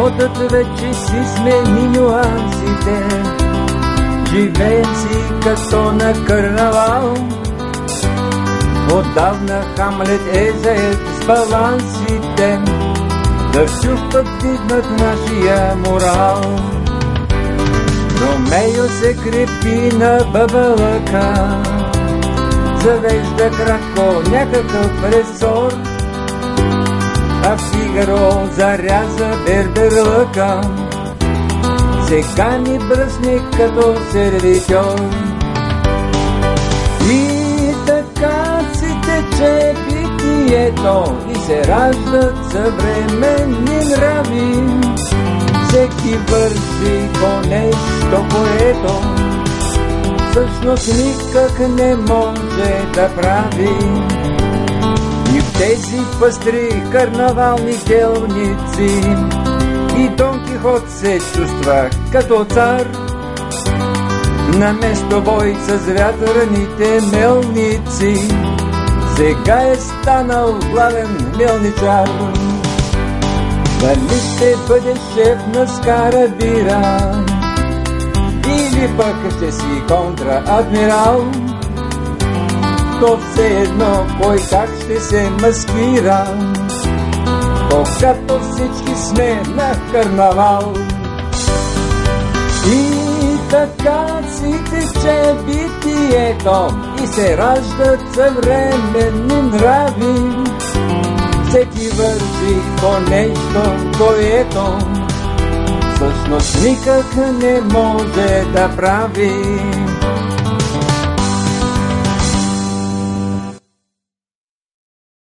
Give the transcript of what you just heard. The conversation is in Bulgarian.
Животът вече си смени нюансите, живеем си като на карнавал. Отдавна Хамлет е заед с балансите, да чувстват дигнат нашия морал. Ромео се крепи на бъбълъка, завежда кратко някакъв ресор, а Фигаро заряза берберлъка, сега ни бръсне като сервитьор. И така си тече битието и се раждат съвременни нрави. Всеки върши по нещо, което всъщност никак не може да прави. И в тези пъстри карнавални делници и Дон Кихот се чувства като цар, наместо бой с вятърните мелници, сега е станал главен мелничар. Дали ще бъде шеф на скарабира или пък ще си контра-адмирал, то все едно кой как ще се маскира, когато всички сме на карнавал. И така си тече битието и се раждат съвременни нрави. Всеки върши по нещо, което всъщност никак не може да прави.